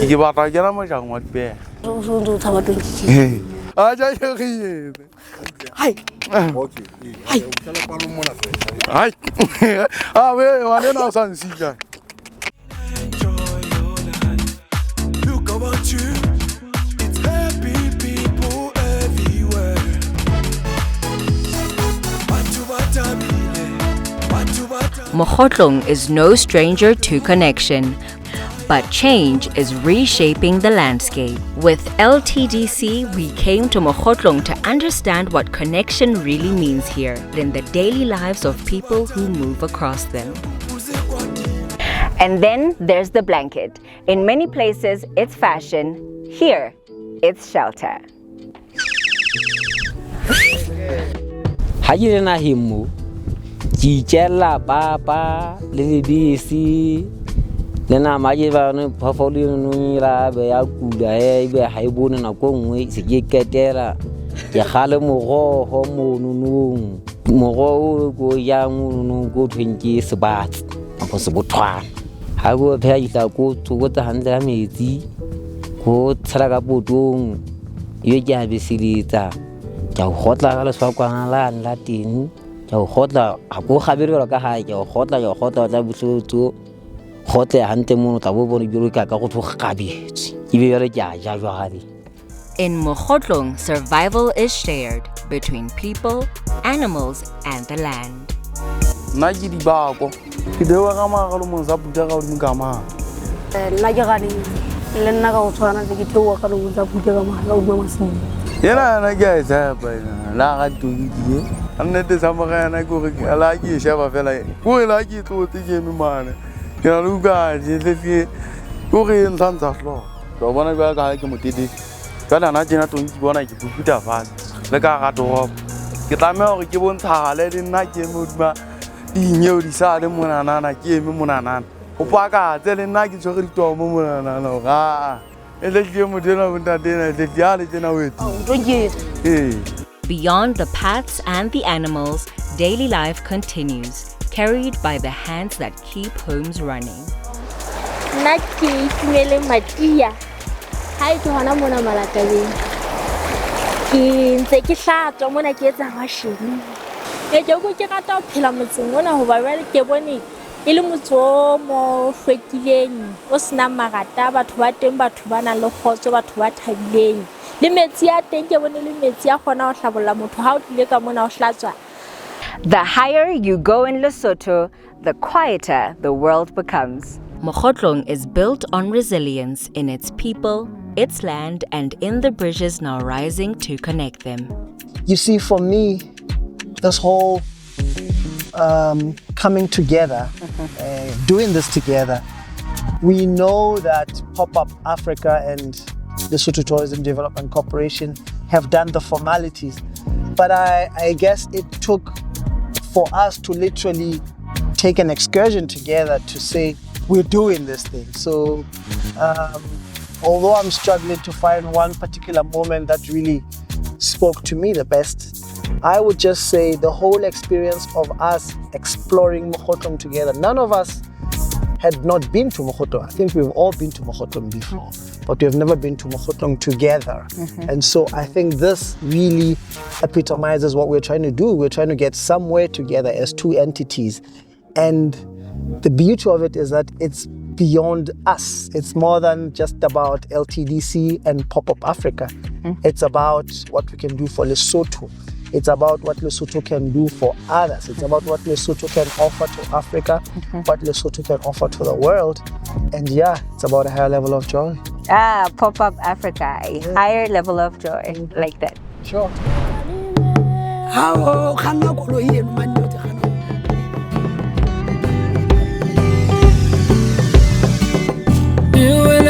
Ke batla ke na mojang wa dipe. So thaba 20. A ja ke. Hai. Okay. Hai. Hai. Ah we wa le na sa nsika. Look about you, it's happy people everywhere. Mokgotlong is no stranger to connection, but change is reshaping the landscape. With LTDC, we came to Mokgotlong to understand what connection really means here in the daily lives of people who move across them. And then there's the blanket. In many places, it's fashion. Here, it's shelter. Hajirena himu, chichela papa, lilibisi, nena majiva no portfolio no la be ya kuda be haibone na kongwe se ke ketela ya khale mogo ho monunu mogo go ya monunu go 20 sebat go se botwana ha go phe ya go tsogotsa hantle ya metsi go tshela ka botong yo ja be silitsa ja go gotla ka leswakwana la nla teng ja go gotla a go gaberela ka ha ja go gotla tla butlotso gotle hante mono tla bo bona biro ka go thoga kabetse e be yare ja jwale. In Mokgotlong, survival is shared between people, animals, and the land. Na ke di bako. Ke dewa ga magalo mo sa puja ga mo kama. La ke gane le nna ka go tshwana ke tlowa ka lo tsa puja ka mahala o bua masimo. Yena na ke a sa pa la ga tuki anne te sa mogana na go re la ke sheba fela go la ke tlote ke me mane ya luga je le ke go re ntsanza flo go bona ba ka ke motete ka na tsena tonki bona ke buputa fa le ka ga toro ke tlamela gore ke bontsha le nna ke moduma dinyo di sa le monana ke me monana o paka tse le nna ke tshwere ditomo monana ga Beyond the paths and the animals, daily life continues, carried by the hands that keep homes running. Naki kimele matia. Hai ke hona mona malatabeng. Ke ntse ke hlatswa mona ke etsa washing. Ke jo go ke rata ho phela motseng mona ho ba jwale ke bone ile motho mo hlwekileng o sna marata batho ba teng batho ba nang le khotso batho ba thabileng le metsi a teng ke bone le metsi a khona ho hlabolla motho ha o tlile ka mona ho hlatswa. The higher you go in Lesotho, the quieter the world becomes. Mokgotlong is built on resilience in its people, its land, and in the bridges now rising to connect them. You see, for me, this whole coming together, doing this together, we know that Pop-Up Africa and the Lesotho Tourism Development Corporation have done the formalities, but I guess it took for us to literally take an excursion together to say we're doing this thing. So although I'm struggling to find one particular moment that really spoke to me the best, I would just say the whole experience of us exploring Mokgotlong together. None of us had not been to Mokgotlong. I think we've all been to Mokgotlong before, but we've never been to Mokgotlong together. And so I think this really epitomizes what we're trying to do. We're trying to get somewhere together as two entities. And the beauty of it is that it's beyond us. It's more than just about LTDC and Pop-Up Africa. It's about what we can do for Lesotho. It's about what Lesotho can do for others. It's about what Lesotho can offer to Africa, what Lesotho can offer to the world. And yeah, it's about a higher level of joy. Ah, Pop-Up Africa, a higher level of joy, like that. Sure. You